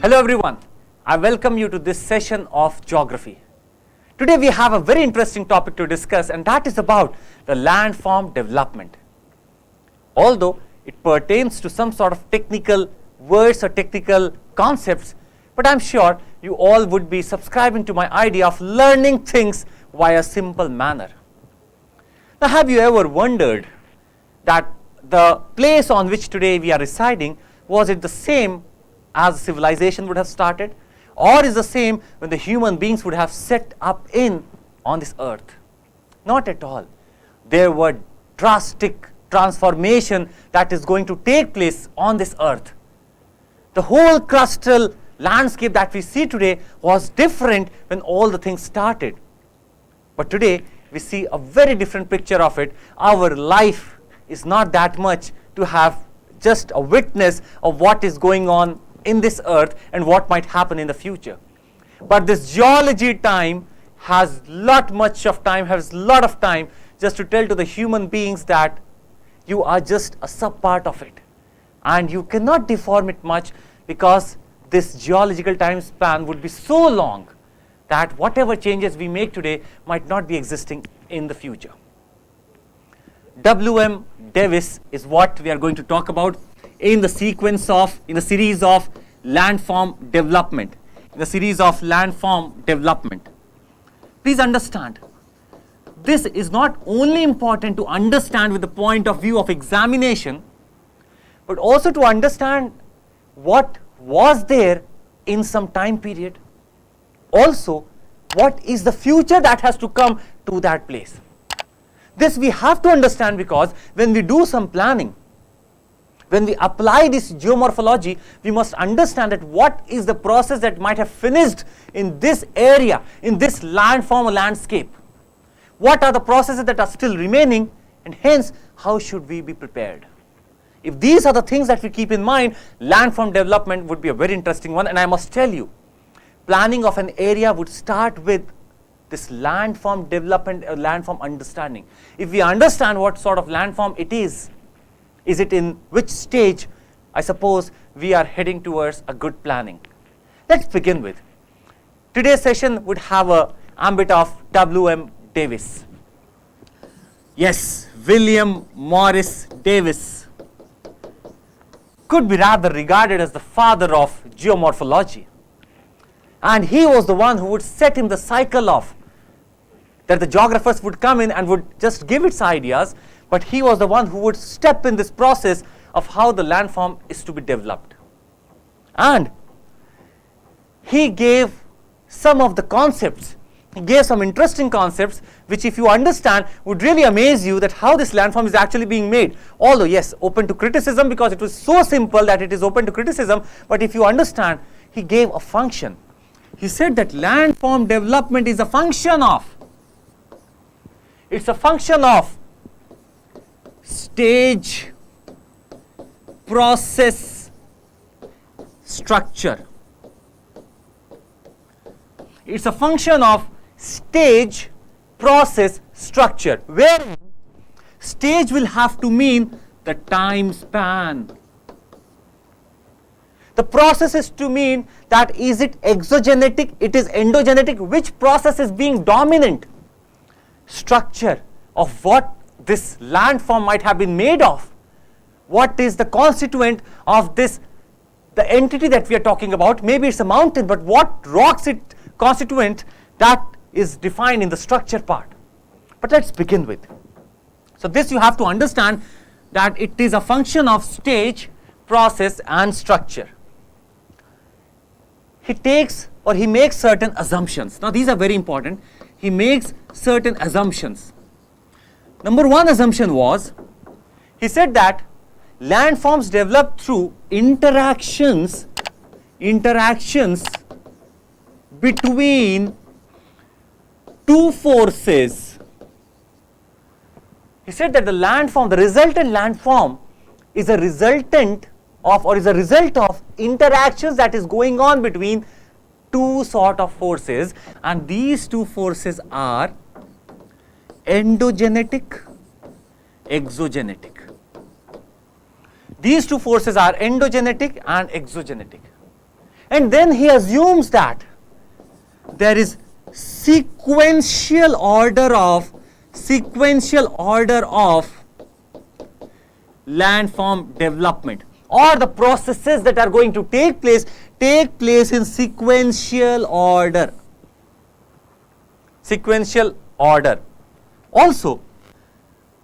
Hello everyone, I welcome you to this session of geography. Today we have a very interesting topic to discuss, and that is about the landform development. Although it pertains to some sort of technical words or technical concepts, but I'm sure you all would be subscribing to my idea of learning things via simple manner. Now, have you ever wondered that the place on which today we are residing, was it the same as civilization would have started, or is the same when the human beings would have set up on this earth? Not at all. There were drastic transformation that is going to take place on this earth. The whole crustal landscape that we see today was different when all the things started. But today we see a very different picture of it. Our life is not that much to have just a witness of what is going on in this earth and what might happen in the future. But this geology time has lot of time just to tell to the human beings that you are just a sub part of it, and you cannot deform it much, because this geological time span would be so long that whatever changes we make today might not be existing in the future. W.M. Davis is what we are going to talk about in the series of landform development. Please understand, this is not only important to understand with the point of view of examination, but also to understand what was there in some time period. Also, what is the future that has to come to that place. This we have to understand, because when we do some planning, when we apply this geomorphology, we must understand that what is the process that might have finished in this area, in this landform or landscape. What are the processes that are still remaining, and hence how should we be prepared? If these are the things that we keep in mind, landform development would be a very interesting one. And I must tell you, planning of an area would start with this landform development, landform understanding. If we understand what sort of landform it is it in which stage, I suppose we are heading towards a good planning. Let's begin with. Today's session would have an ambit of W.M. Davis. Yes, William Morris Davis could be rather regarded as the father of geomorphology. And he was the one who would set in the cycle of that the geographers would come in and would just give its ideas, but he was the one who would step in this process of how the landform is to be developed. And he gave some of the concepts, he gave some interesting concepts, which if you understand would really amaze you that how this landform is actually being made. Although yes, open to criticism, because it was so simple that it is open to criticism, but if you understand, he gave a function. He said that landform development is a function of, it's a function of stage, process, structure. It's a function of stage, process, structure, where stage will have to mean the time span. The process is to mean that is it exogenetic, it is endogenetic, which process is being dominant. Structure of what this landform might have been made of. What is the constituent of this, the entity that we are talking about? Maybe it's a mountain, but what rocks it constituent, that is defined in the structure part. But let's begin with. So this you have to understand, that it is a function of stage, process and structure. He takes or he makes certain assumptions. Now these are very important. He makes certain assumptions. Number one assumption was, he said that landforms develop through interactions between two forces. He said that the landform, the resultant landform, is a resultant of, or is a result of interactions that is going on between two sort of forces, and these two forces are endogenetic, exogenetic. These two forces are endogenetic and exogenetic. And then he assumes that there is sequential order of landform development, or the processes that are going to take place in sequential order. Also,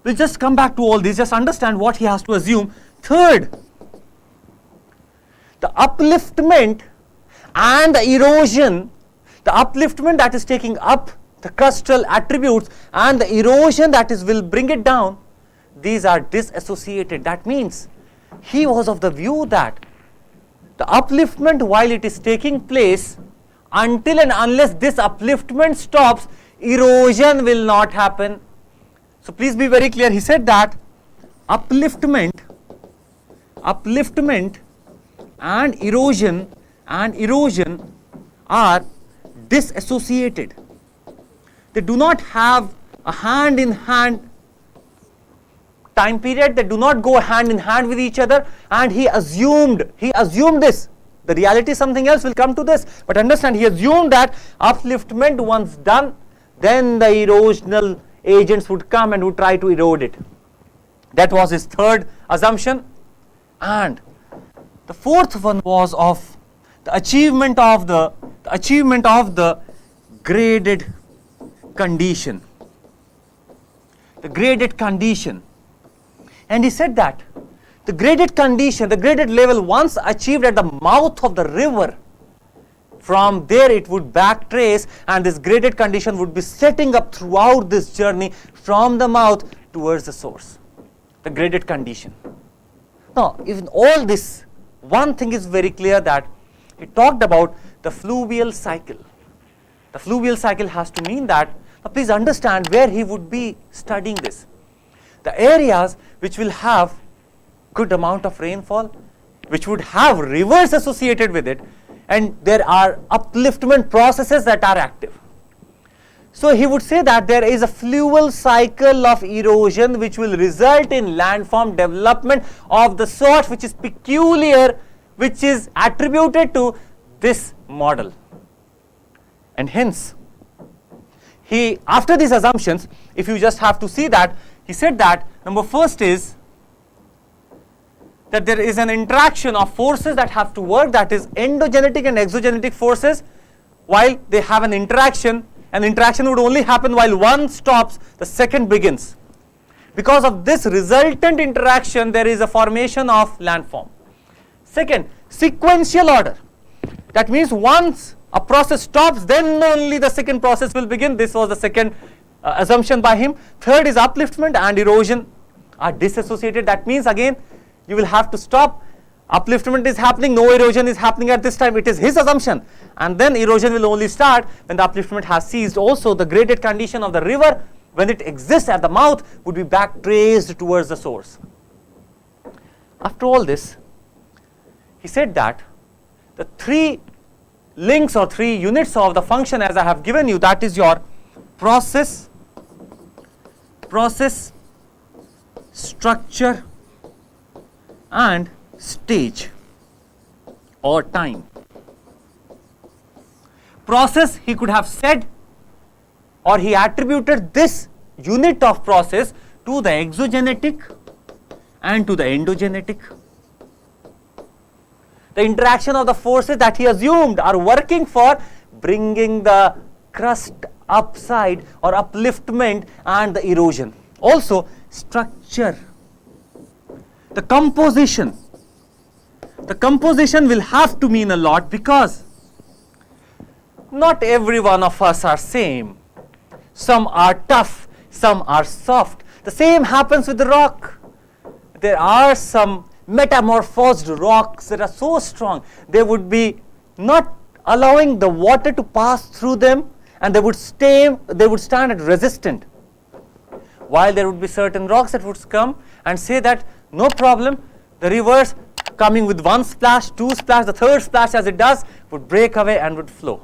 we'll just come back to all this, just understand what he has to assume. Third, the upliftment and the erosion, the upliftment that is taking up the crustal attributes and the erosion that will bring it down, these are disassociated. That means he was of the view that the upliftment, while it is taking place, until and unless this upliftment stops, erosion will not happen. So please be very clear. He said that upliftment and erosion are disassociated. They do not have a hand-in-hand time period. They do not go hand-in-hand with each other. And he assumed this. The reality is something else. We'll come to this. But understand, he assumed that upliftment once done, then the erosional agents would come and would try to erode it. That was his third assumption. And the fourth one was of the achievement of the graded condition. The graded condition. And he said that the graded condition, the graded level, once achieved at the mouth of the river, from there it would backtrace, and this graded condition would be setting up throughout this journey from the mouth towards the source. The graded condition. Now, in all this, one thing is very clear, that he talked about the fluvial cycle. The fluvial cycle has to mean that, now please understand where he would be studying this. The areas which will have good amount of rainfall, which would have rivers associated with it, and there are upliftment processes that are active. So he would say that there is a fluvial cycle of erosion which will result in landform development of the sort which is peculiar, which is attributed to this model. And hence, he, after these assumptions, if you just have to see that, he said that number first is that there is an interaction of forces that have to work, that is endogenetic and exogenetic forces. While they have an interaction would only happen while one stops, the second begins. Because of this resultant interaction, there is a formation of landform. Second, sequential order. That means once a process stops, then only the second process will begin. This was the second assumption by him. Third is upliftment and erosion are disassociated. That means again, you will have to stop. Upliftment is happening, no erosion is happening at this time. It is his assumption. And then erosion will only start when the upliftment has ceased. Also, the graded condition of the river, when it exists at the mouth, would be back traced towards the source. After all this, he said that the three links or three units of the function, as I have given you, that is your process, structure, and stage or time. Process, he could have said, or he attributed this unit of process to the exogenetic and to the endogenetic. The interaction of the forces that he assumed are working for bringing the crust upside or upliftment and the erosion. Also, structure. The composition will have to mean a lot, because not every one of us are same. Some are tough, some are soft. The same happens with the rock. There are some metamorphosed rocks that are so strong, they would be not allowing the water to pass through them, and they would stand at resistant. While there would be certain rocks that would come and say that no problem, the rivers coming with one splash, two splash, the third splash as it does would break away and would flow.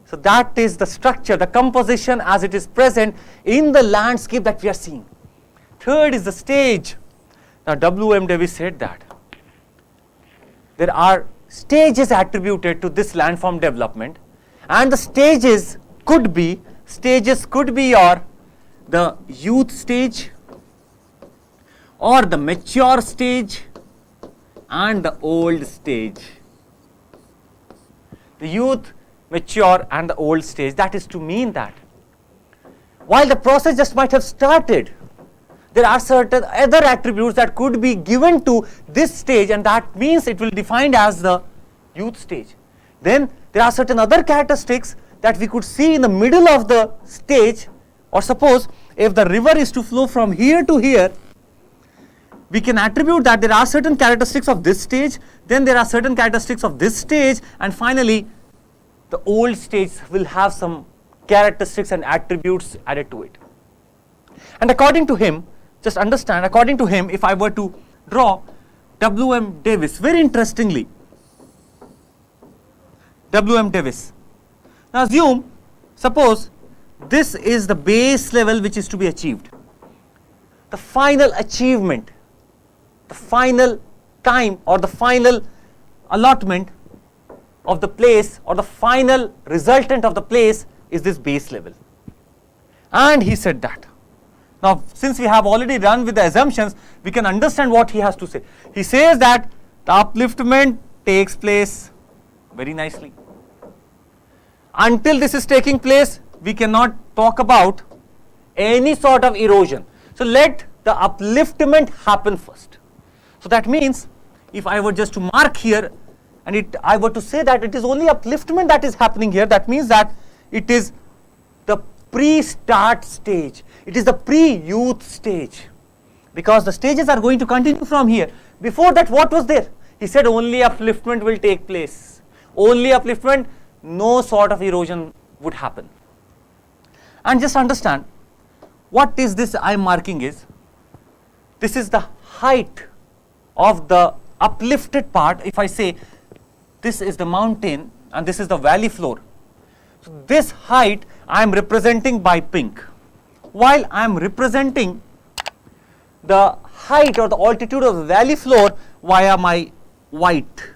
So that is the structure, the composition as it is present in the landscape that we are seeing. Third is the stage. Now W.M. Davis said that there are stage is attributed to this landform development, and the stages could be your the youth stage or the mature stage and the old stage. The youth, mature and the old stage. That is to mean that while the process just might have started, there are certain other attributes that could be given to this stage, and that means it will be defined as the youth stage. Then there are certain other characteristics that we could see in the middle of the stage, or suppose if the river is to flow from here to here, we can attribute that there are certain characteristics of this stage, then there are certain characteristics of this stage, and finally the old stage will have some characteristics and attributes added to it. And according to him, just understand, according to him, if I were to draw W.M. Davis, very interestingly, W.M. Davis. Now assume, suppose this is the base level which is to be achieved. The final achievement, the final time or the final allotment of the place or the final resultant of the place is this base level. And he said that. Now, since we have already run with the assumptions, we can understand what he has to say. He says that the upliftment takes place very nicely. Until this is taking place, we cannot talk about any sort of erosion. So, let the upliftment happen first. So, that means if I were just to mark here and I were to say that it is only upliftment that is happening here, that means that it is the pre-start stage. It is the pre-youth stage, because the stages are going to continue from here. Before that, what was there? He said only upliftment will take place. Only upliftment, no sort of erosion would happen. And just understand, what is this I am marking is, this is the height of the uplifted part. If I say this is the mountain and this is the valley floor, so this height I am representing by pink, while I am representing the height or the altitude of the valley floor via my white.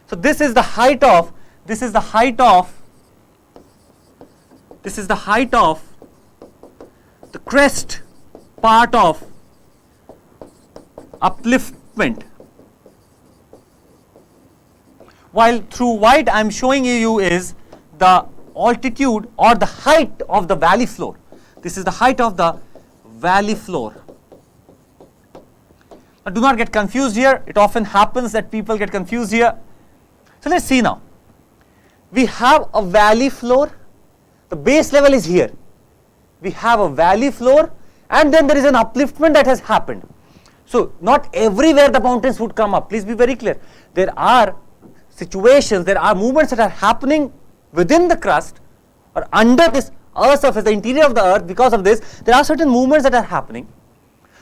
So this is the height of the crest part of upliftment, while through white I am showing you is the altitude or the height of the valley floor. This is the height of the valley floor. Now do not get confused here. It often happens that people get confused here. So let's see now. We have a valley floor. The base level is here. We have a valley floor, and then there is an upliftment that has happened. So not everywhere the mountains would come up. Please be very clear. There are situations, there are movements that are happening within the crust or under this earth surface, the interior of the earth. Because of this, there are certain movements that are happening.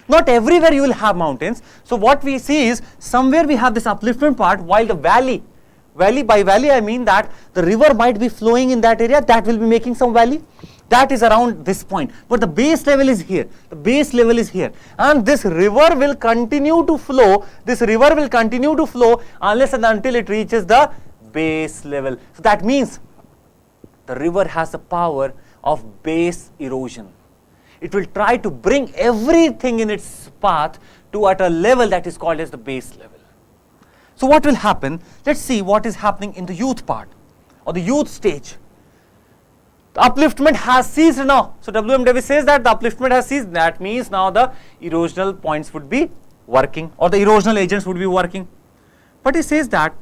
Not everywhere you will have mountains. So what we see is somewhere we have this upliftment part, while the valley, by valley I mean that the river might be flowing in that area, that will be making some valley. That is around this point, but the base level is here. The base level is here, and this river will continue to flow. This river will continue to flow unless and until it reaches the base level. So that means the river has the power of base erosion. It will try to bring everything in its path to at a level that is called as the base level. So what will happen? Let's see what is happening in the youth part or the youth stage. The upliftment has ceased now. So W.M. Davis says that the upliftment has ceased. That means now the erosional points would be working, or the erosional agents would be working. But he says that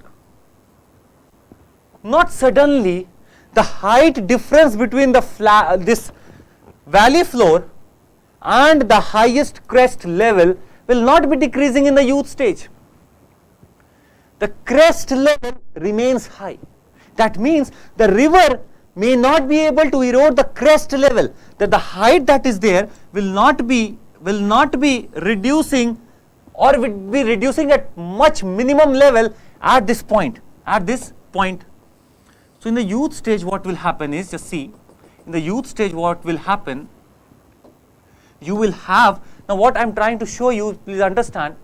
not suddenly the height difference between the this valley floor and the highest crest level will not be decreasing in the youth stage. The crest level remains high. That means the river may not be able to erode the crest level, that the height that is there will not be reducing, or will be reducing at much minimum level at this point. So in the youth stage what will happen is, just see, in the youth stage what will happen, you will have, now what I am trying to show you, please understand,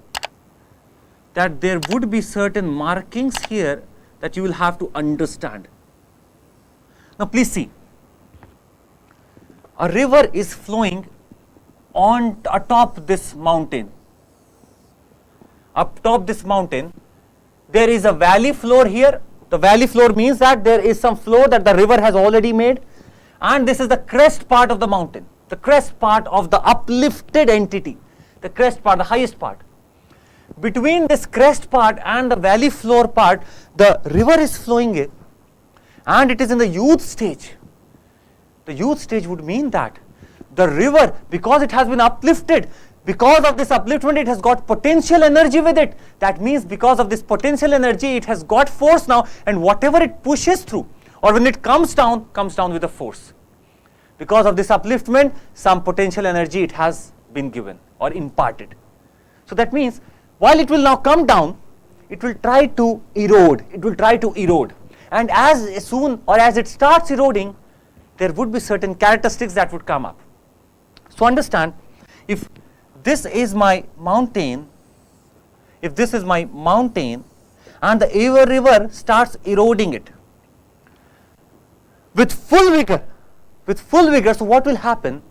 that there would be certain markings here that you will have to understand. Now please see, a river is flowing on atop this mountain. Up top this mountain, there is a valley floor here. The valley floor means that there is some floor that the river has already made, and this is the crest part of the mountain, the crest part of the uplifted entity, the crest part, the highest part. Between this crest part and the valley floor part, the river is flowing in, and it is in the youth stage. The youth stage would mean that the river, because it has been uplifted, because of this upliftment, it has got potential energy with it. That means because of this potential energy, it has got force now, and whatever it pushes through, or when it comes down with a force. Because of this upliftment, some potential energy it has been given or imparted. So that means while it will now come down, it will try to erode. It will try to erode. And as soon or as it starts eroding, there would be certain characteristics that would come up. So understand, if this is my mountain, and the Ever river starts eroding it with full vigor, so what will happen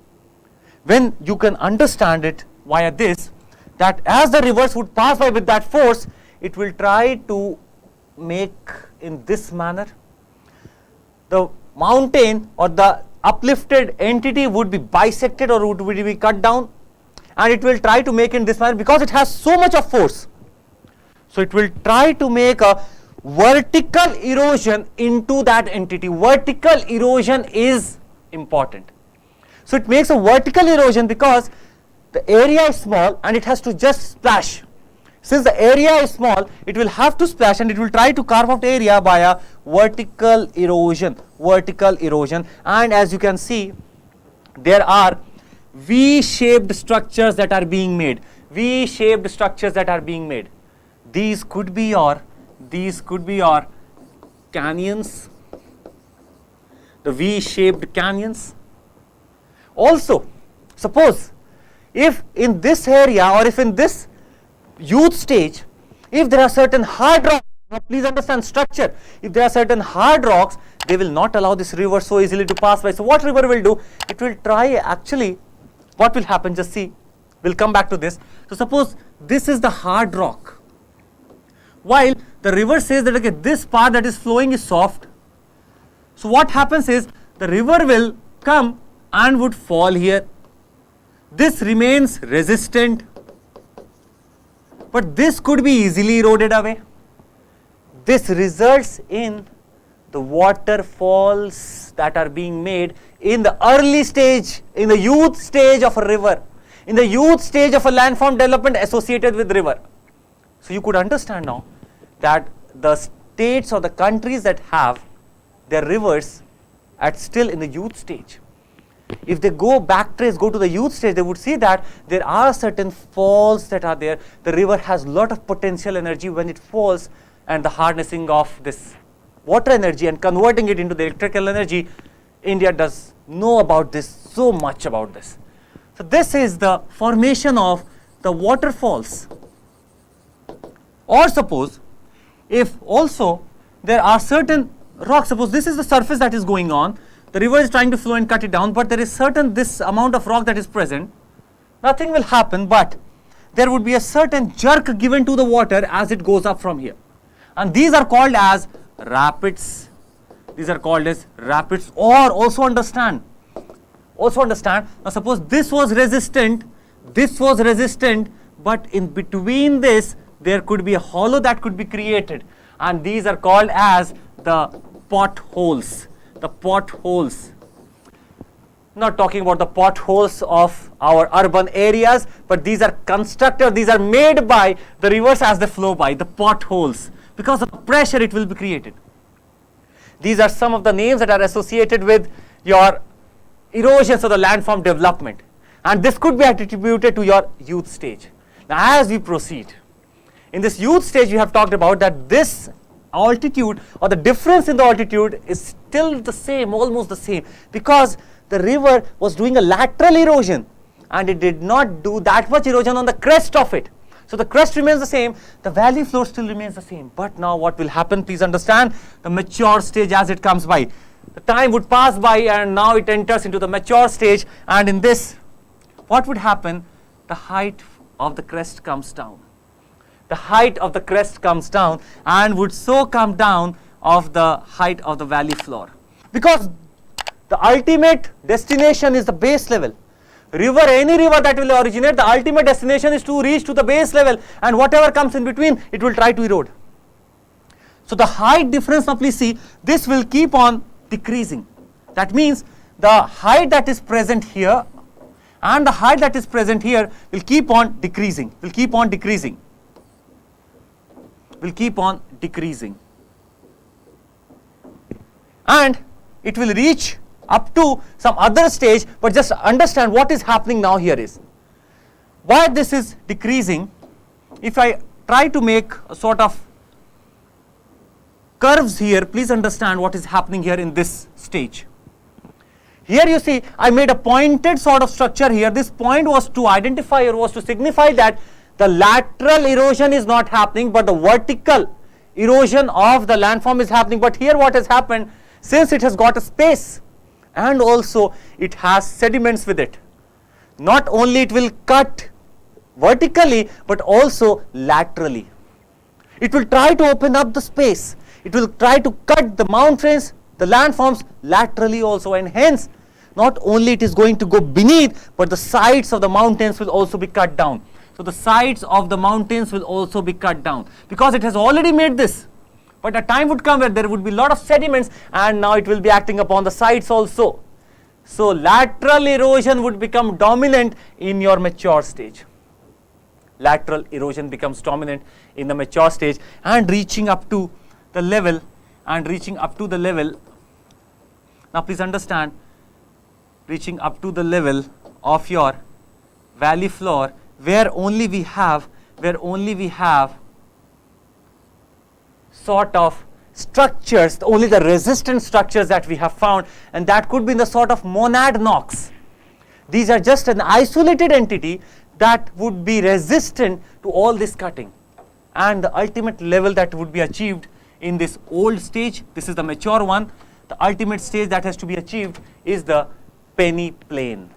when you can understand it via this, that as the rivers would pass by with that force, it will try to make in this manner. The mountain or the uplifted entity would be bisected or would be cut down, and it will try to make in this manner because it has so much of force. So it will try to make a vertical erosion into that entity. Vertical erosion is important. So it makes a vertical erosion because the area is small and it has to just splash. Since the area is small, it will have to splash, and it will try to carve out area by a vertical erosion. And as you can see, there are V-shaped structures that are being made. These could be your canyons, the V-shaped canyons. Also, suppose if in this area or if in this youth stage, if there are certain hard rocks, now please understand structure, if there are certain hard rocks, they will not allow this river so easily to pass by. So what river will do? It will try actually, what will happen, just see, we'll come back to this. So suppose this is the hard rock, while the river says that okay, this part that is flowing is soft. So what happens is the river will come and would fall here. This remains resistant, but this could be easily eroded away. This results in the waterfalls that are being made in the early stage, in the youth stage of a river, in the youth stage of a landform development associated with river. So you could understand now that the states or the countries that have their rivers at still in the youth stage, if they go to the youth stage, they would see that there are certain falls that are there. The river has lot of potential energy when it falls, and the harnessing of this water energy and converting it into the electrical energy. India does know about this, so much about this. So this is the formation of the waterfalls. Or suppose if also there are certain rocks, suppose this is the surface that is going on, the river is trying to flow and cut it down, but there is certain this amount of rock that is present, nothing will happen, but there would be a certain jerk given to the water as it goes up from here. And these are called as rapids. Or also understand, now suppose this was resistant, but in between this there could be a hollow that could be created, and these are called as the potholes. Not talking about the potholes of our urban areas, but these are constructed, these are made by the rivers as they flow by, the potholes. Because of the pressure it will be created. These are some of the names that are associated with your erosions of the landform development. And this could be attributed to your youth stage. Now as we proceed, in this youth stage we have talked about that this altitude or the difference in the altitude is still the same, almost the same, because the river was doing a lateral erosion and it did not do that much erosion on the crest of it. So the crest remains the same, the valley floor still remains the same. But now what will happen, please understand, the mature stage as it comes by. The time would pass by and now it enters into the mature stage, and in this, what would happen? The height of the crest comes down. The height of the crest comes down and would so come down of the height of the valley floor. Because the ultimate destination is the base level. Any river that will originate, the ultimate destination is to reach to the base level, and whatever comes in between, it will try to erode. So the height difference, now please see, this will keep on decreasing. That means the height that is present here and the height that is present here will keep on decreasing, will keep on decreasing, will keep on decreasing. And it will reach up to some other stage, but just understand what is happening now here is, why this is decreasing. If I try to make a sort of curves here, please understand what is happening here in this stage. Here you see I made a pointed sort of structure here. This point was to identify or was to signify that the lateral erosion is not happening, but the vertical erosion of the landform is happening. But here what has happened, since it has got a space and also it has sediments with it, not only it will cut vertically but also laterally. It will try to open up the space. It will try to cut the mountains, the landforms laterally also, and hence not only it is going to go beneath, but the sides of the mountains will also be cut down. So the sides of the mountains will also be cut down because it has already made this. But a time would come where there would be a lot of sediments and now it will be acting upon the sides also. So lateral erosion would become dominant in your mature stage. Lateral erosion becomes dominant in the mature stage and reaching up to the level now please understand, reaching up to the level of your valley floor where only we have sort of structures, only the resistant structures that we have found, and that could be in the sort of monadnocks. These are just an isolated entity that would be resistant to all this cutting, and the ultimate level that would be achieved in this old stage, this is the mature one, the ultimate stage that has to be achieved is the penny plain.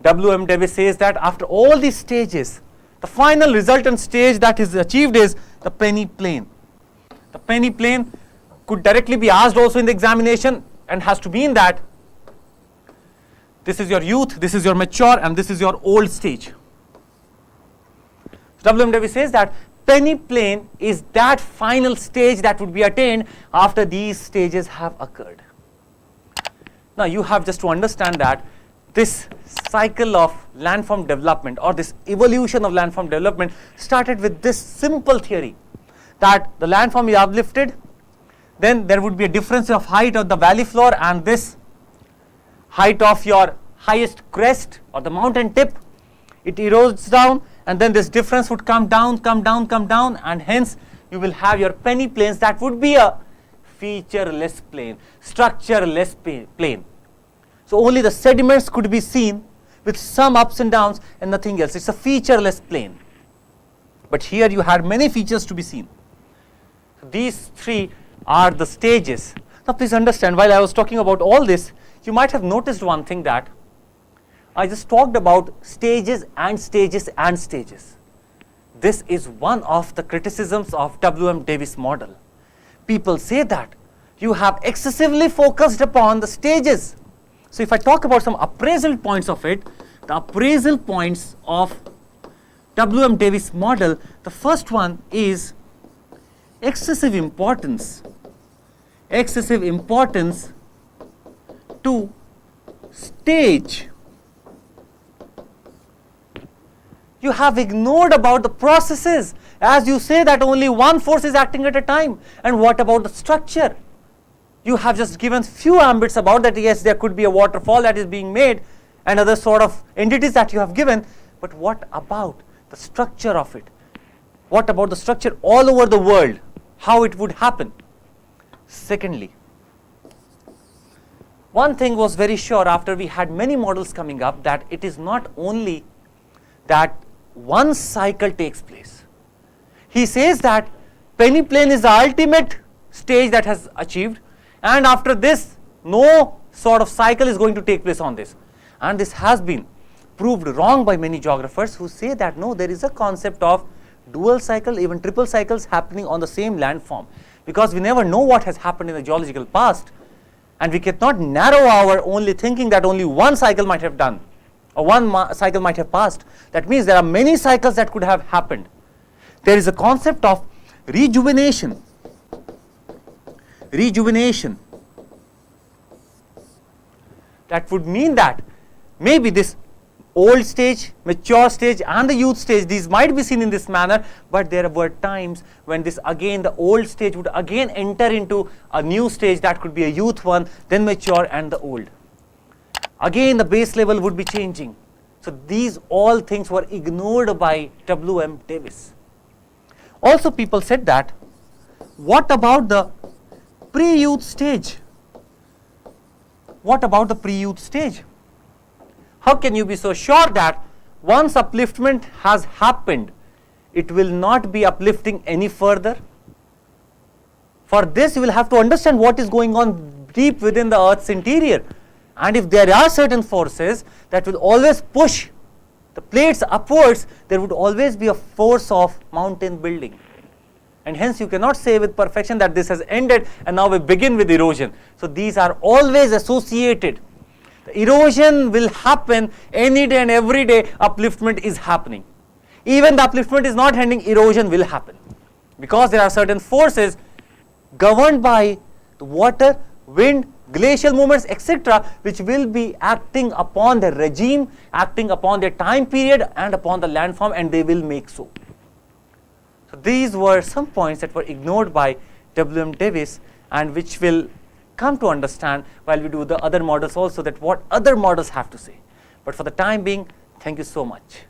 W.M. Davis says that after all these stages, the final resultant stage that is achieved is the penny plain. The penny plain could directly be asked also in the examination and has to mean that this is your youth, this is your mature, and this is your old stage. W.M. Davis says that penny plain is that final stage that would be attained after these stages have occurred. Now you have just to understand that this cycle of landform development or this evolution of landform development started with this simple theory that the landform is uplifted, then there would be a difference of height of the valley floor and this height of your highest crest or the mountain tip, it erodes down, and then this difference would come down, and hence you will have your penny plains that would be a featureless plain, structureless plain. So only the sediments could be seen with some ups and downs and nothing else. It's a featureless plain. But here you had many features to be seen. So these three are the stages. Now please understand, while I was talking about all this, you might have noticed one thing, that I just talked about stages and stages and stages. This is one of the criticisms of W.M. Davis model. People say that you have excessively focused upon the stages. So if I talk about some appraisal points of it, the appraisal points of W.M. Davis model, the first one is excessive importance to stage. You have ignored about the processes, as you say that only one force is acting at a time. And what about the structure? You have just given few ambits about that. Yes, there could be a waterfall that is being made and other sort of entities that you have given, but what about the structure of it? What about the structure all over the world? How it would happen? Secondly, one thing was very sure after we had many models coming up, that it is not only that one cycle takes place. He says that peneplain is the ultimate stage that has achieved, and after this no sort of cycle is going to take place on this. And this has been proved wrong by many geographers who say that no, there is a concept of dual cycle, even triple cycles happening on the same landform, because we never know what has happened in the geological past, and we cannot narrow our only thinking that only one cycle might have done or one cycle might have passed. That means there are many cycles that could have happened. There is a concept of rejuvenation. Rejuvenation. That would mean that maybe this old stage, mature stage and the youth stage, these might be seen in this manner, but there were times when this again, the old stage would again enter into a new stage that could be a youth one, then mature and the old. Again the base level would be changing. So these all things were ignored by W.M. Davis. Also people said that, what about the pre-youth stage? What about the pre-youth stage? How can you be so sure that once upliftment has happened, it will not be uplifting any further? For this you will have to understand what is going on deep within the Earth's interior. And if there are certain forces that will always push the plates upwards, there would always be a force of mountain building. And hence you cannot say with perfection that this has ended and now we begin with erosion. So these are always associated. The erosion will happen any day and every day upliftment is happening. Even the upliftment is not ending, erosion will happen. Because there are certain forces governed by the water, wind, glacial movements, etc., which will be acting upon the regime, acting upon the time period and upon the landform, and they will make so. So these were some points that were ignored by W.M. Davis, and which will come to understand while we do the other models also, that what other models have to say. But for the time being, thank you so much.